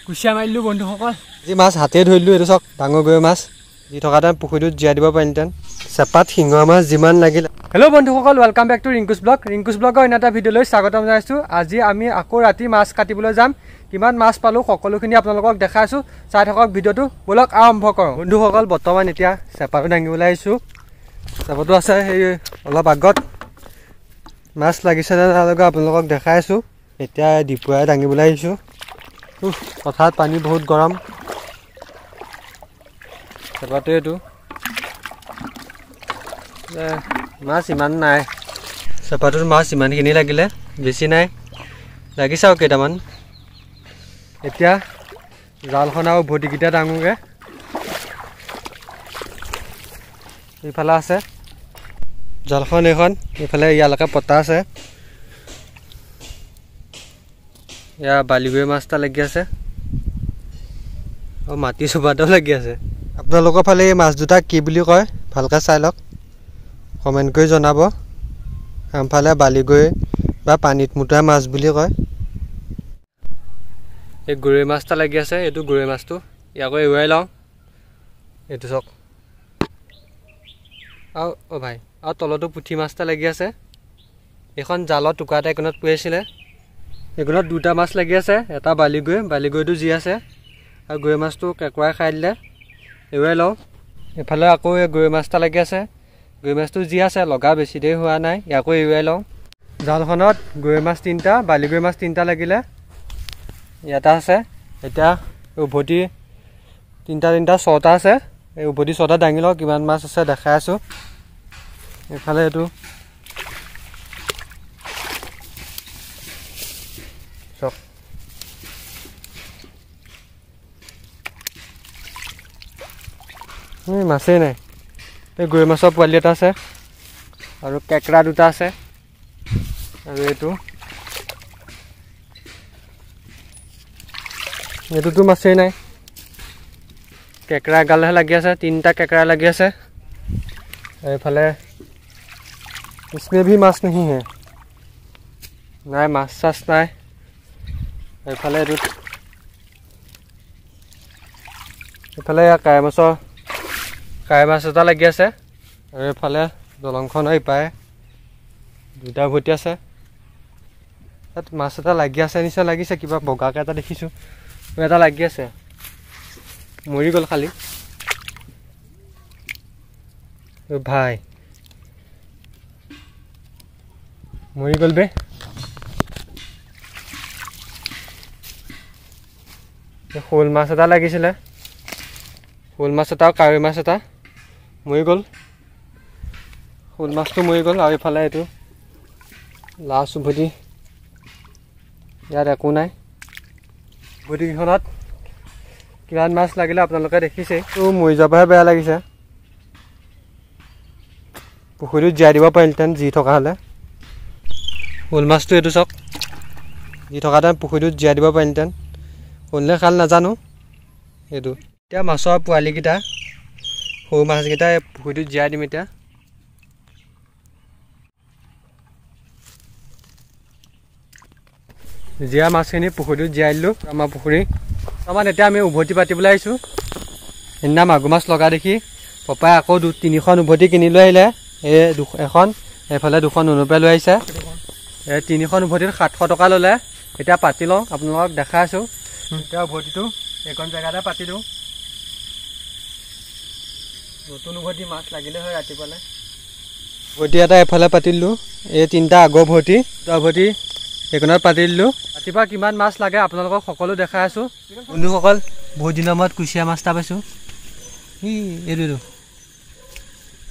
কুচিয়া মাৰিলোঁ বন্ধুসকল। আজি মাছ হাতে ধৰিলোঁ, এইটো চাওক ডাঙৰ গৰৈ মাছ। যি থকাহেঁতেন পুখুৰীটোত জীয়াই দিব পাৰিলেহেঁতেন। চেপাত শিঙৰা মাছ যিমান লাগিলে। হেল্ল' বন্ধুসকল, ৱেলকাম বেক টু ৰিংকুছ ব্লগ। ৰিংকুছ ব্লগৰ অন্য এটা ভিডিঅ'লৈ স্বাগতম জনাইছোঁ। আজি আমি আকৌ ৰাতি মাছ কাটিবলৈ যাম। কিমান মাছ পালোঁ সকলোখিনি আপোনালোকক দেখাইছোঁ। চাই থাকক ভিডিঅ'টো, ব'লক আৰম্ভ কৰোঁ। বন্ধুসকল বৰ্তমান এতিয়া চেপাটো দাঙিবলৈ আহিছোঁ। চেপাটো আছে সেই অলপ আগত। মাছ লাগিছে নে নালাগে আপোনালোকক দেখাইছোঁ। এতিয়া দুপৰীয়া দাঙিবলৈ আহিছোঁ। পথাৰত পানী বহুত গৰম। চেপাটো এইটো মাছ ইমান নাই। চেপাটোত মাছ ইমানখিনি লাগিলে, বেছি নাই, লাগিছে আৰু কেইটামান। এতিয়া জালখন আৰু ভটিকেইটা দাঙোগৈ। এইফালে আছে জালখন, এইখন এইফালে ইয়ালৈকে পতা আছে। এয়া বালিগৈ মাছ এটা লাগি আছে আৰু মাটি চোবাটাও লাগি আছে। আপোনালোকৰ ফালে এই মাছ দুটা কি বুলি কয় ভালকৈ চাই লওক, কমেণ্ট কৰি জনাব। আমফালে বালিগৈ বা পানীত মুতা মাছ বুলি কয়। এই গৰৈ মাছ এটা লাগি আছে, এইটো গৰৈ মাছটো ইয়াকো এৰুৱাই লওঁ। এইটো চাওক আৰু অ' ভাই, আৰু তলতো পুঠি মাছ এটা লাগি আছে। এইখন জালৰ টুকুৰা এটা এইকণত পুৰিছিলে। এইকণত দুটা মাছ লাগি আছে, এটা বালিগৈটো যি আছে, আৰু গৰৈ মাছটো কেঁকুৰাই খাই দিলে, এৰুৱাই লওঁ। এইফালে আকৌ এই গৰৈ মাছ এটা লাগি আছে। গৰৈ মাছটো যি আছে লগা বেছি দেৰি হোৱা নাই, ইয়াকো এৰুৱাই লওঁ। জালখনত গৰৈ মাছ তিনিটা, বালিগৈ মাছ তিনিটা লাগিলে, ইয়াতে আছে। এতিয়া উভতি তিনিটা ছটা আছে। এই উভতি ছটা দাঙি লওঁ, কিমান মাছ আছে দেখাই আছোঁ। এইফালে এইটো চক মাছেই নাই। এই গৰৈ মাছৰ পোৱালি এটা আছে আৰু কেঁকৰা দুটা আছে। আৰু এইটোতো মাছেই নাই। কেঁকৰা এগালহে লাগি আছে, তিনিটা কেঁকৰা লাগি আছে। এইফালে इसमें भी মাছ नहीं है, নাই মাছ চাছ নাই। এইফালে এইফালে কাৱৈ মাছ এটা লাগি আছে। আৰু এইফালে দলংখনৰ ইপাৰে দুটা উভতি আছে। তাত মাছ এটা লাগি আছে নিচিনা লাগিছে, কিবা বগাকৈ এটা দেখিছোঁ। এটা লাগি আছে, মৰি গ'ল খালি। ভাই মৰি গ'ল বে। শ'ল মাছ এটা লাগিছিলে, শ'ল মাছ এটা আৰু কাৱৈ মাছ এটা মৰি গ'ল। শ'ল মাছটো মৰি গ'ল। আৰু এইফালে এইটো লাষ্ট উভতি, ইয়াত একো নাই। উভতিকেইখনত কিমান মাছ লাগিলে আপোনালোকে দেখিছেই। তো মৰি যাবহে বেয়া লাগিছে। পুখুৰীত জীয়াই দিব পাৰিলেহেঁতেন যি থকা হ'লে। শ'ল মাছটো এইটো চাওক, যি থকাহেঁতেন পুখুৰীটোত জীয়াই দিব পাৰিলেহেঁতেন। শ'লনে খাল নাজানো এইটো। এতিয়া মাছৰ পোৱালিকেইটা, সৰু মাছকেইটা পুখুৰীটোত জীয়াই দিম। এতিয়া জীয়া মাছখিনি পুখুৰীটোত জীয়াই দিলোঁ। আমাৰ পুখুৰী বৰ্তমান এতিয়া আমি উভতি পাতিবলৈ আহিছোঁ। সেইদিনা মাগুৰ মাছ লগা দেখি পাপাই আকৌ 2-3খন উভতি কিনি লৈ আহিলে। এখন এইফালে 2খন অনুপাই লৈ আহিছে। এই 3খন উভতিত 700 টকা ল'লে। এতিয়া পাতি লওঁ, আপোনালোকক দেখাই আছোঁ। এতিয়া উভতিটো এইখন জেগাতে পাতি দিওঁ। নতুন উভতি মাছ লাগিলে হয় ৰাতিপুৱালৈ। উভতি এটা এইফালে পাতি দিলোঁ। এই 3টা আগৰ উভতি এইখনত পাতি দিলোঁ। ৰাতিপুৱা কিমান মাছ লাগে আপোনালোকক সকলো দেখাই আছোঁ। বন্ধুসকল বহুত দিনৰ মূৰত কুচিয়া মাছ এটা পাইছোঁ। এইটো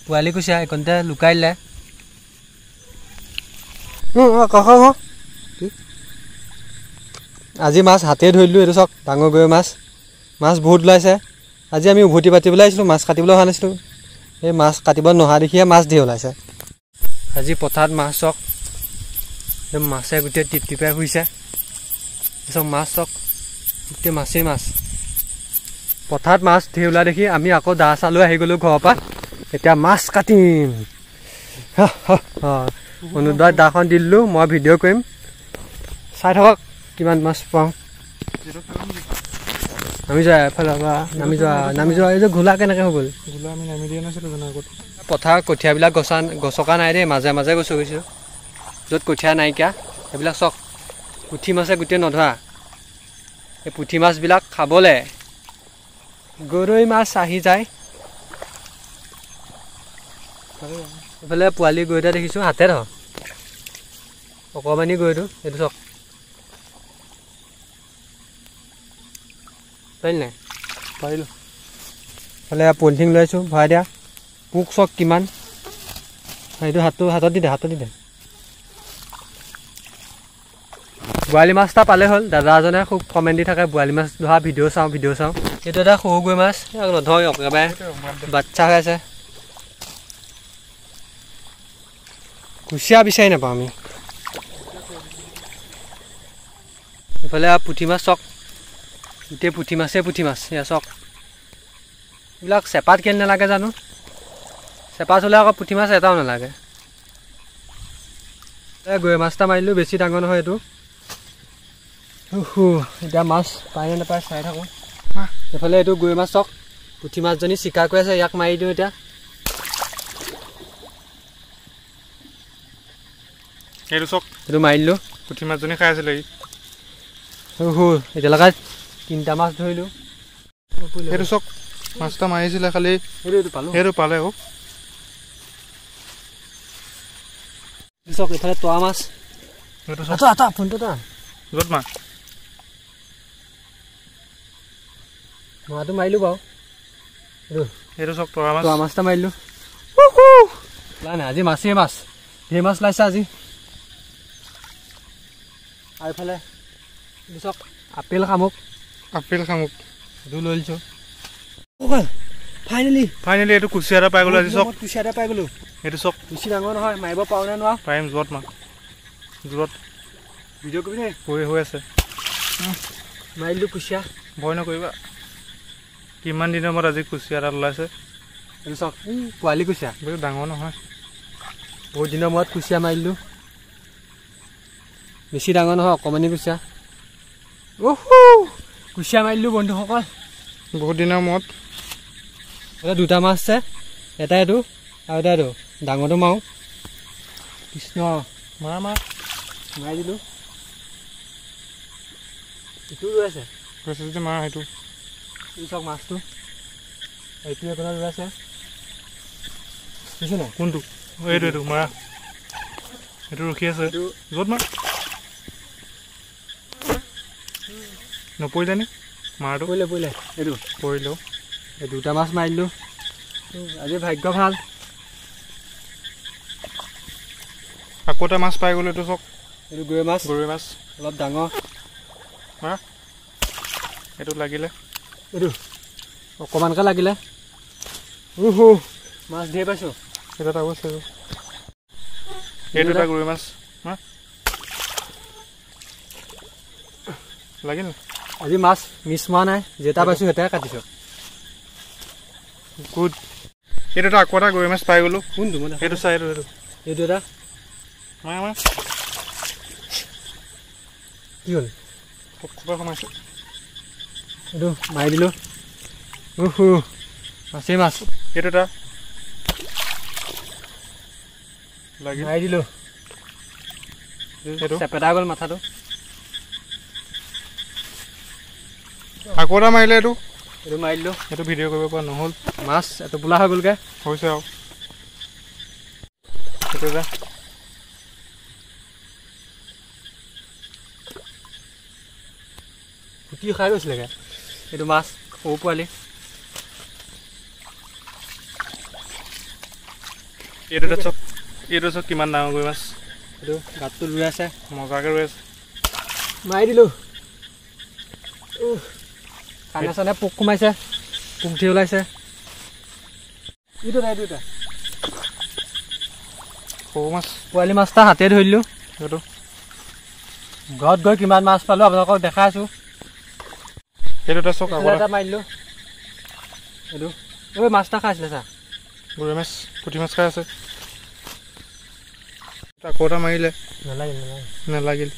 পোৱালি কুচিয়া এইকণতে লুকাই দিলে। আজি মাছ হাতে ধৰিলোঁ। এইটো চাওক ডাঙৰ গৰৈ মাছ। মাছ বহুত ওলাইছে। আজি আমি উভতি পাতিবলৈ আহিছিলোঁ, মাছ কাটিবলৈ অহা নাছিলোঁ। এই মাছ কাটিব নহা দেখিয়ে মাছ ধেৰ ওলাইছে। আজি পথাৰত মাছ চাওক, একদম মাছে গোটেই টিপটিপাই ফুৰিছে। চব মাছ চাওক, গোটেই মাছেই মাছ। পথাৰত মাছ ধেৰ ওলাই দেখি আমি আকৌ দা চা লৈ আহি গ'লোঁ ঘৰৰ পৰা। এতিয়া মাছ কাটিম। অনুদয় দাখন দি দিলোঁ, মই ভিডিঅ' কৰিম, চাই থাকক কিমান মাছ পাওঁ। নামি যোৱা এফালে নামি যোৱা এই যে ঘোলা কেনেকৈ হৈ গ'ল গোলা আমি নামি দিয়া নাছিলোঁ জানো আগত পথাৰ কঠীয়াবিলাক গছকা নাই দেই মাজে মাজে গছকিছোঁ য'ত কঠীয়া নাইকিয়া সেইবিলাক চক পুঠি মাছে গোটেই নধৰা এই পুঠি মাছবিলাক খাবলৈ গৰৈ মাছ আহি যায় এইফালে পোৱালি গৈ এটা দেখিছোঁ হাতে ধৰ অকণমানি গৰুটো এইটো চক পাৰিলি নাই পাৰিলোঁ এইফালে পলিথিন লৈ আছোঁ ভৰাই দিয়া পোক চক কিমান এইটো হাতত দি দে বৰালি মাছ এটা পালে হ'ল দাদা এজনে খুব কমেণ্ট দি থাকে বৰালি মাছ ধৰা ভিডিঅ' চাওঁ এইটো এটা সৰু গৈ মাছ নধৰ একেবাৰে বাচ্চা হৈ আছে কুচিয়া বিচাৰি নাপাওঁ আমি এইফালে পুঠি মাছ চক গোটেই পুঠি মাছ এয়া চক এইবিলাক চেপাত কেলে নালাগে জানো চেপাত হ'লে আকৌ পুঠি মাছ এটাও নালাগে গৈ মাছ এটা মাৰিলোঁ বেছি ডাঙৰ নহয় এইটো এতিয়া মাছ পায় নে নাপায় চাই থাকোঁ এইফালে এইটো গৈ মাছ চক পুঠি মাছজনী চিকাৰ কৰি আছে ইয়াক মাৰি দিওঁ এতিয়া এইটো চক এইটো মাৰি দিলোঁ পুঠি মাছজনী খাই আছিলে এতিয়ালৈকে 3টা মাছ ধৰিলোঁ সেইটো চক মাছটা মাৰিছিলে খালি সেইটো পালে আকৌ চক এইফালে তোৱা মাছ ফোনটো য'ত মা মাটো মাৰিলোঁ বাৰু সেইটো চক তোৱা মাছটা মাৰিলোঁ নাই আজি মাছেই মাছ ধেৰ মাছ ওলাইছে আজি আৰু এইফালে চক আপেল শামুক এইটো লৈ লৈছোঁ ফাইনেলি এইটো কুচিয়া এটা পাই গ'লোঁ আজি চক কুচিয়া এটা পাই গ'লোঁ এইটো চক বেছি ডাঙৰ নহয় মাৰিব পাৰোঁ নে নোৱাৰোঁ পাৰিম যোৰত মা যোৰত ভিডিঅ' কৰিবি নে হৈ আছে মাৰি দিলোঁ কুচিয়া ভয় নকৰিবা কিমান দিনৰ মূৰত আজি কুচিয়া এটা ওলাইছে এইটো চক পোৱালি কুচিয়া বহুত ডাঙৰ নহয় বহুত দিনৰ মূৰত কুচিয়া মাৰিলোঁ বেছি ডাঙৰ নহয় অকণমানি কুচিয়া কুচিয়া মাৰিলোঁ বন্ধুসকল বহুত দিনৰ মূৰত এটা 2টা মাছ আছে এটা এইটো আৰু এটা এইটো ডাঙৰটো মাৰোঁ কৃষ্ণ মাৰি দিলোঁ ইটো ৰৈ আছে যদি মাৰা সেইটো চক মাছটো এইটো এখনত ৰৈ আছে বুজিছ নাই কোনটো এইটো মাৰা সেইটো ৰখি আছে য'ত মাৰ নপৰিলে নে মাৰটো পৰিলে এইটো পৰিলেও এই 2টা মাছ মাৰিলোঁ আজি ভাগ্য ভাল আকৌ এটা মাছ পাই গ'লোঁ এইটো চক এইটো গৰৈ মাছ অলপ ডাঙৰ মাৰা এইটো লাগিলে এইটো অকণমানকৈ লাগিলে মাছ ধেৰ পাইছোঁ এইটো এটা অৱশ্যে এইটো এটা গৰৈ মাছ লাগিল আজি মাছ মিছ মৰা নাই যেটা পাইছোঁ সেইটাই কাটিছোঁ গুড এইটো এটা আকৌ এটা গৰৈ মাছ পাই গ'লোঁ কোনটো সেইটো চাই এইটো এটা মাৰা কি হ'ল সোমাইছোঁ এইটো মাৰি দিলোঁ মাছেই মাছ এইটো এটা লাগিল মাৰি দিলোঁ চেপেটা গ'ল মাথাটো আকৌ এটা মাৰিলে এইটো মাৰি দিলোঁ সেইটো ভিডিঅ' কৰিব পৰা নহ'ল মাছ এইটো বোলা হৈ গ'লগৈ হৈছে আৰু সেইটো এটা ফুটি খাই গৈছিলেগৈ এইটো মাছ সৰু পোৱালি এইটো চক কিমান ডাঙৰ গৈ মাছ এইটো গাঁতটো ৰৈ আছে মজাকৈ ৰৈ আছে মাৰি দিলোঁ কাণে চানে পোক সোমাইছে পোক ধেৰ ওলাইছে এইটো সৰু মাছ পোৱালি মাছটা হাতে ধৰিলোঁ সেইটো ঘৰত গৈ কিমান মাছ পালোঁ আপোনালোকক দেখাই আছোঁ সেইটো এটা চক এটা মাৰিলোঁ এইটো ঐ মাছটা খাইছিলে চা গৰৈ মাছ পুঠি মাছ খাই আছে আকৌ এটা মাৰিলে নালাগিল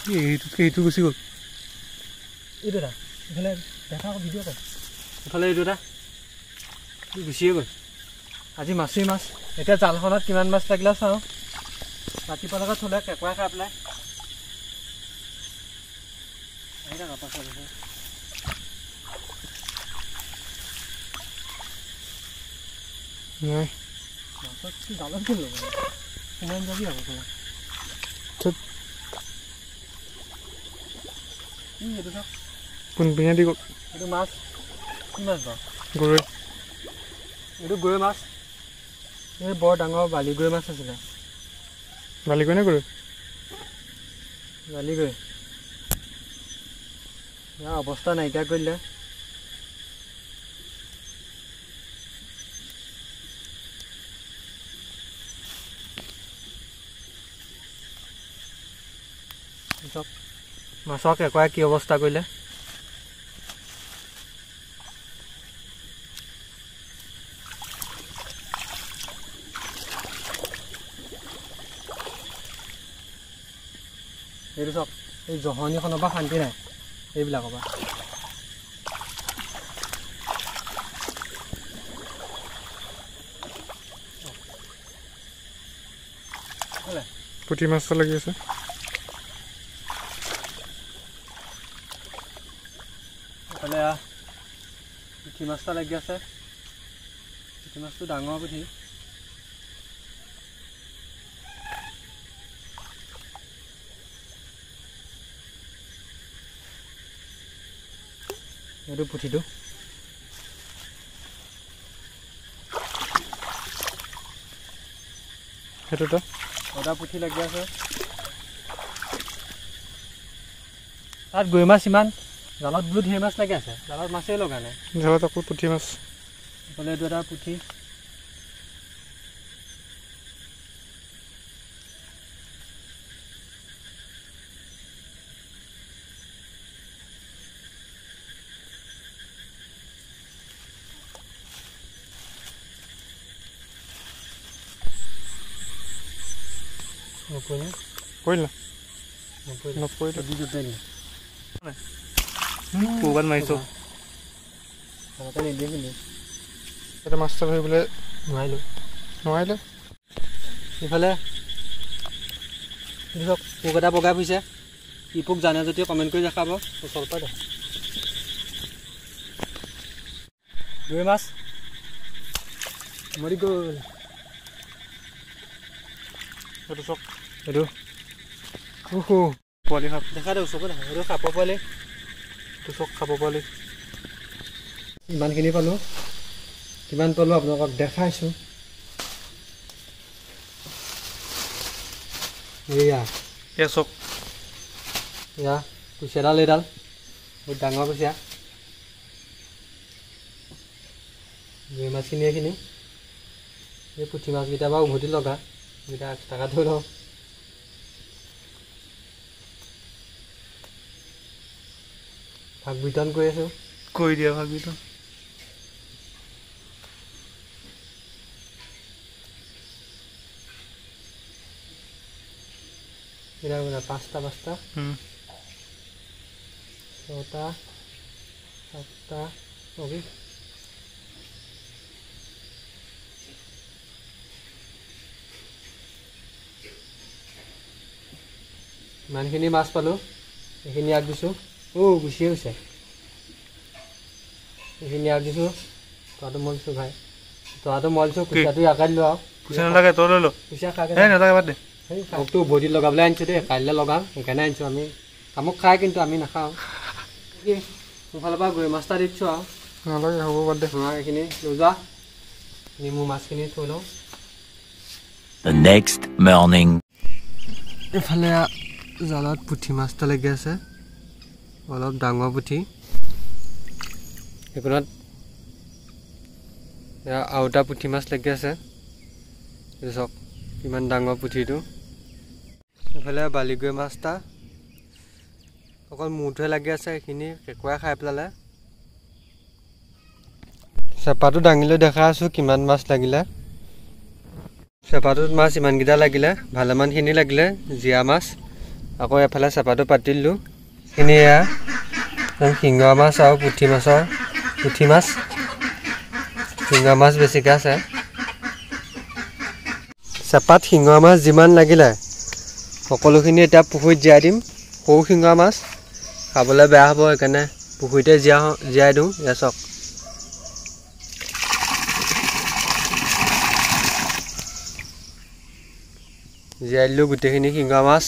এইটোতকৈ এইটো গুচি গ'ল এইটো এটা ইফালে দেখা আকৌ ভিডিঅ' কৰ ইফালে এইটো এটা গুচিয়ে গ'ল আজি মাছেই মাছ এতিয়া জালখনত কিমান মাছ লাগিলে চাওঁ ৰাতিপুৱা লগত থ'লে কেঁকুৰা খাই পেলাই আহি থাকা পাছত নাই মাছত জালত কি ল'ব কিমান যাবি আকৌ তোমাৰ এইটো চাওক কোনপিনে দি গ'ল এইটো মাছ কি মাছ বাৰু গৰৈ এইটো গৰৈ মাছ এই বৰ ডাঙৰ বালি গৰৈ মাছ আছিলে বালি গৈ নে গৰৈ বালি গৰৈ ইয়াৰ অৱস্থা নাইকিয়া কৰিলে মাছক কেঁকুৰাই কি অৱস্থা কৰিলে এইটো চাওক এই জহনীখনৰ পৰা শান্তি নাই এইবিলাকৰ পৰা পুঠি মাছ এটা লাগি আছে এইফালে পুঠি মাছ এটা লাগি আছে পুঠি মাছটো ডাঙৰ পুঠি এইটো পুঠিটো সেইটোতো এটা পুঠি লাগি আছে তাত গৈ মাছ ইমান জালত বোলো ঢেৰ মাছ লাগি আছে জালত মাছেই লগা নাই জালত আকৌ পুঠি মাছ এইফালে এইটো এটা পুঠি নপৰিলে পৰিল না নপৰিলে দি জোতাই দিলে ক'ৰবাত মাৰিছোঁ ঘৰতে নিদিয়ে কিন্তু এটা মাছটা ধৰিবলৈ নোৱাৰিলোঁ নোৱাৰিলে ইফালে ধৰক পোক এটা বগাই ফুৰিছে ই পোক জানে যদি কমেণ্ট কৰি দেখাব ওচৰৰ পৰা দে গৰৈ মাছ মৰি গ'ল এইটো চক এইটো পোৱালি সাপ দেখা দে ওচৰকৈ দেখা এইটো সাপৰ পোৱালি এইটো চক খাব পোৱালি ইমানখিনি পালোঁ কিমান পালোঁ আপোনালোকক দেখাইছোঁ এয়া এই চক এয়া কুচিয়াডাল এইডাল বহুত ডাঙৰ কুচিয়া গৰৈ মাছখিনি এইখিনি এই পুঠি মাছকেইটা বাৰু উভতি লগা এইকেইটা এক্সট্ৰাকৈ থৈ লওঁ ভাগ বিতৰণ কৰি আছোঁ কৰি দিয়া ভাবিতো এইটা পাঁচটা ছটা সাতটা অবি ইমানখিনি মাছ পালোঁ এইখিনি আগ দিছোঁ গুচিয়ে গৈছে এইখিনি আগ দিছোঁ তৰাটো মৰিছোঁ ভাই তৰাটো মৰিছোঁ কুচিয়াটো আঁকাই দিলোঁ আৰু কুচিয়া নালাগে তই লৈ ল কুচিয়া খাই নালাগে বাদ দে মোকতো বডিত লগাবলৈ আনিছোঁ দেই কাইলৈ লগাম সেইকাৰণে আনিছোঁ আমি আমুক খাই কিন্তু আমি নাখাওঁ কি মোৰ ফালৰ পৰা গৰৈ মাছ এটা দি দিছোঁ আৰু নালাগে হ'ব বাদ দে এইখিনি লৈ যোৱা নেমু মাছখিনি থৈ লওঁ The next morning. এইফালে জালত পুঠি মাছ এটা লাগি আছে অলপ ডাঙৰ পুঠি সেইখনত আৰু এটা পুঠি মাছ লাগি আছে এইটো চাওক কিমান ডাঙৰ পুঠিটো এইফালে বালি গৰৈ মাছ এটা অকল মূৰটোহে লাগি আছে সেইখিনি কেঁকুৰাই খাই পেলালে চেপাটো দাঙিলৈ দেখাই আছোঁ কিমান মাছ লাগিলে চেপাটোত মাছ ইমানকেইটা লাগিলে ভালেমানখিনি লাগিলে জীয়া মাছ আকৌ এফালে চেপাটো পাতি দিলোঁ এইখিনি এয়া শিঙৰা মাছ আৰু পুঠি মাছ শিঙৰা মাছ বেছিকৈ আছে। চেপাত শিঙৰা মাছ যিমান লাগিলে সকলোখিনি এতিয়া পুখুৰীত জীয়াই দিম। সৰু শিঙৰা মাছ খাবলৈ বেয়া হ'ব, সেইকাৰণে পুখুৰীতে জীয়াই দিওঁ। এয়া চাওক, জীয়াই দিলোঁ গোটেইখিনি শিঙৰা মাছ।